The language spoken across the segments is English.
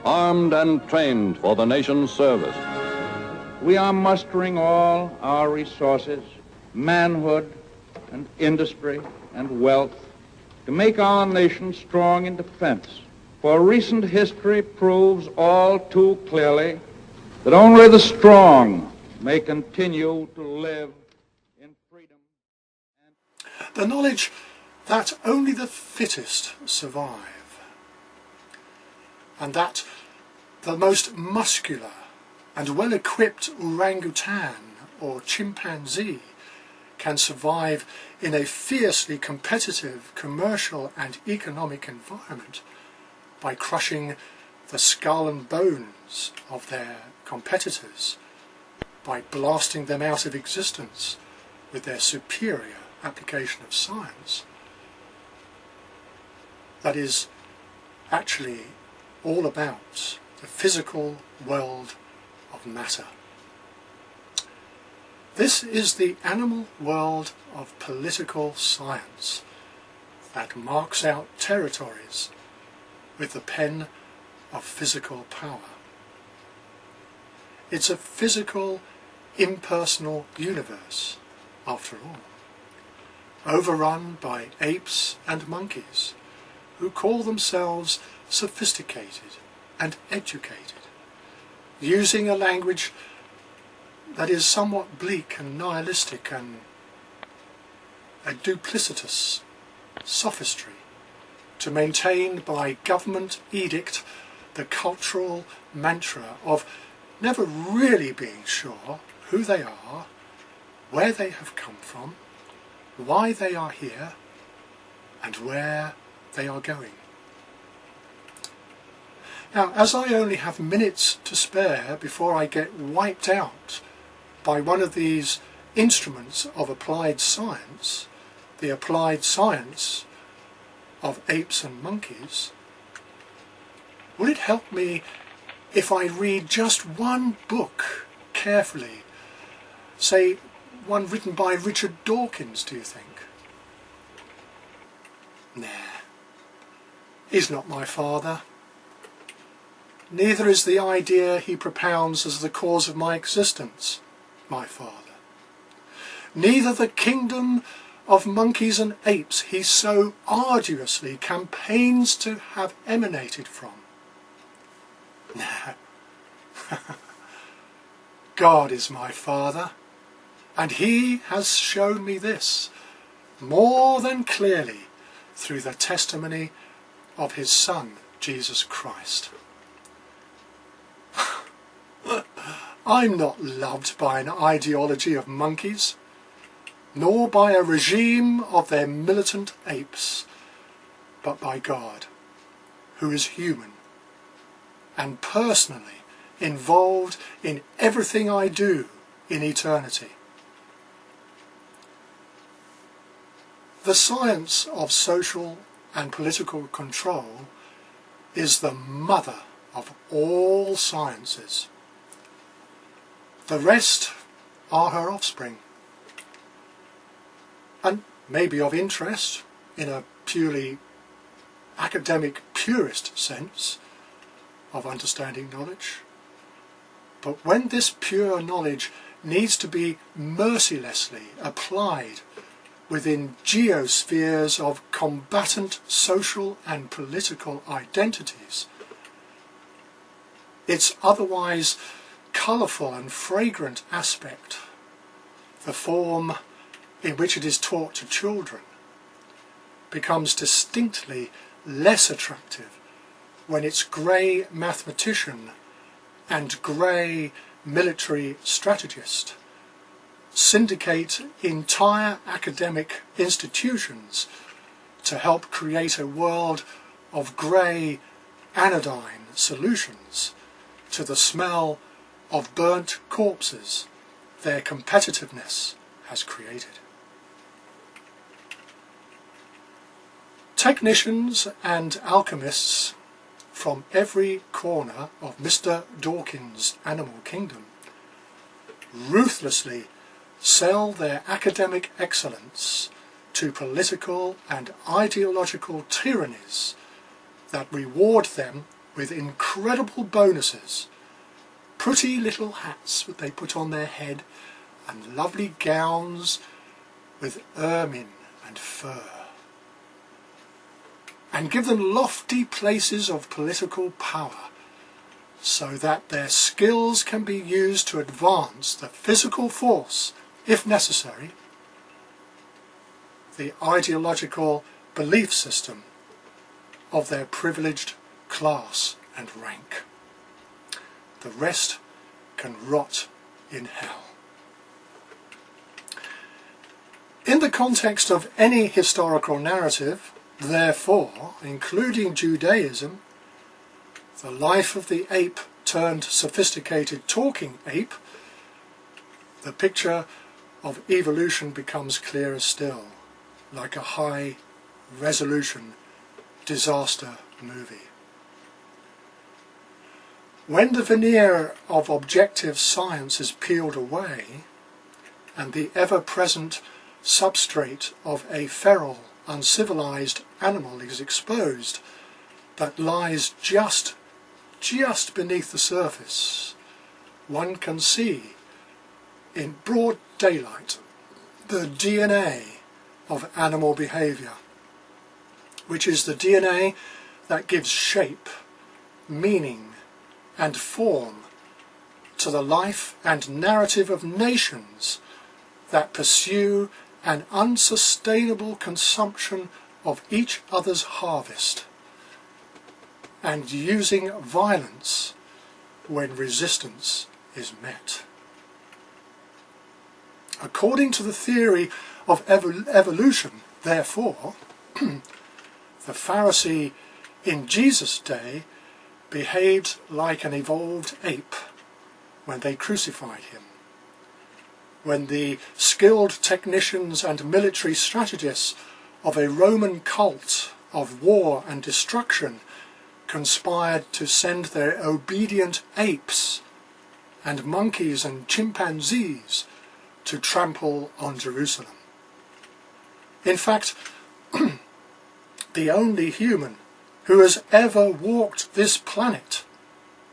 armed and trained for the nation's service. We are mustering all our resources, manhood and industry and wealth, to make our nation strong in defense. For recent history proves all too clearly that only the strong may continue to live in freedom. The knowledge that only the fittest survive, and that the most muscular and well-equipped orangutan or chimpanzee can survive in a fiercely competitive commercial and economic environment by crushing the skull and bones of their competitors, by blasting them out of existence with their superior application of science. That is actually all about the physical world of matter. This is the animal world of political science that marks out territories with the pen of physical power. It's a physical, impersonal universe, after all, overrun by apes and monkeys who call themselves sophisticated and educated, using a language that is somewhat bleak and nihilistic and a duplicitous sophistry to maintain by government edict the cultural mantra of never really being sure who they are, where they have come from, why they are here, and where they are going. Now, as I only have minutes to spare before I get wiped out by one of these instruments of applied science, the applied science of apes and monkeys, will it help me if I read just one book carefully? Say, one written by Richard Dawkins, do you think? Nah, he's not my father. Neither is the idea he propounds as the cause of my existence my father. Neither the kingdom of monkeys and apes he so arduously campaigns to have emanated from. Nah. God is my father, and he has shown me this more than clearly through the testimony of his Son, Jesus Christ. I'm not loved by an ideology of monkeys, nor by a regime of their militant apes, but by God, who is human and personally involved in everything I do in eternity. The science of social and political control is the mother of all sciences. The rest are her offspring, and may be of interest in a purely academic purist sense of understanding knowledge. But when this pure knowledge needs to be mercilessly applied within geospheres of combatant social and political identities, its otherwise colourful and fragrant aspect, the form in which it is taught to children, becomes distinctly less attractive when its grey mathematician and grey military strategist syndicate entire academic institutions to help create a world of grey anodyne solutions to the smell of burnt corpses their competitiveness has created. Technicians and alchemists from every corner of Mr. Dawkins' animal kingdom ruthlessly sell their academic excellence to political and ideological tyrannies that reward them with incredible bonuses. Pretty little hats that they put on their head, and lovely gowns with ermine and fur. And give them lofty places of political power, so that their skills can be used to advance the physical force, if necessary, the ideological belief system of their privileged class and rank. The rest can rot in hell. In the context of any historical narrative, therefore, including Judaism, the life of the ape turned sophisticated talking ape, the picture of evolution becomes clearer still, like a high-resolution disaster movie. When the veneer of objective science is peeled away, and the ever-present substrate of a feral, uncivilized animal is exposed that lies just beneath the surface, one can see in broad daylight the DNA of animal behaviour, which is the DNA that gives shape, meaning and form to the life and narrative of nations that pursue an unsustainable consumption of each other's harvest, and using violence when resistance is met. According to the theory of evolution, therefore, the Pharisee in Jesus' day behaved like an evolved ape when they crucified him. When the skilled technicians and military strategists of a Roman cult of war and destruction conspired to send their obedient apes and monkeys and chimpanzees to trample on Jerusalem. In fact, the only human who has ever walked this planet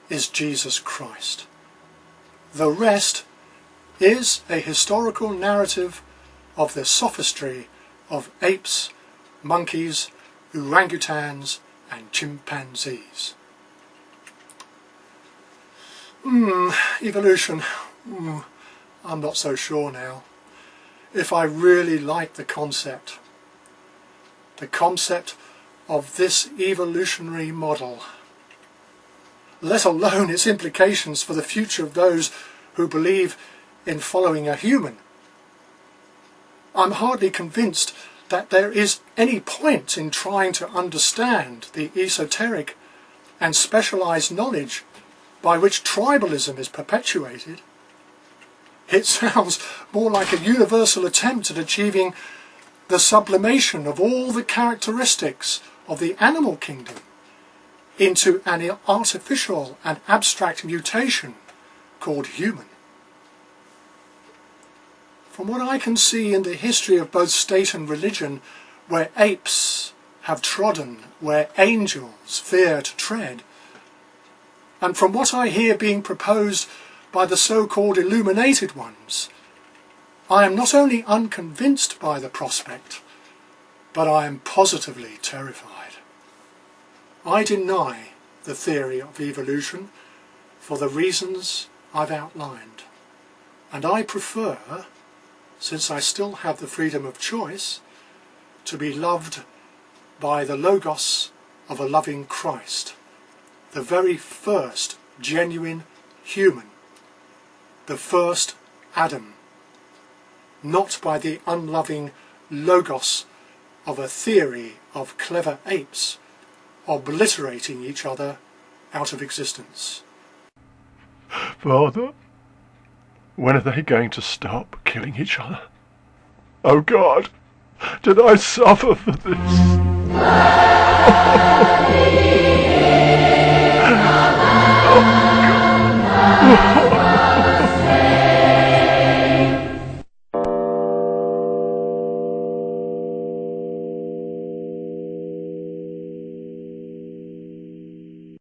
is Jesus Christ. The rest is a historical narrative of the sophistry of apes, monkeys, orangutans and chimpanzees. Evolution. I'm not so sure now if I really like the concept of this evolutionary model, let alone its implications for the future of those who believe in following a human. I'm hardly convinced that there is any point in trying to understand the esoteric and specialized knowledge by which tribalism is perpetuated. It sounds more like a universal attempt at achieving the sublimation of all the characteristics of the animal kingdom into an artificial and abstract mutation called human. From what I can see in the history of both state and religion, where apes have trodden where angels fear to tread, and from what I hear being proposed by the so-called illuminated ones, I am not only unconvinced by the prospect, but I am positively terrified. I deny the theory of evolution for the reasons I've outlined, and I prefer, since I still have the freedom of choice, to be loved by the Logos of a loving Christ, the very first genuine human, the first Adam, not by the unloving Logos of a theory of clever apes obliterating each other out of existence. Father, when are they going to stop killing each other? Oh God, did I suffer for this?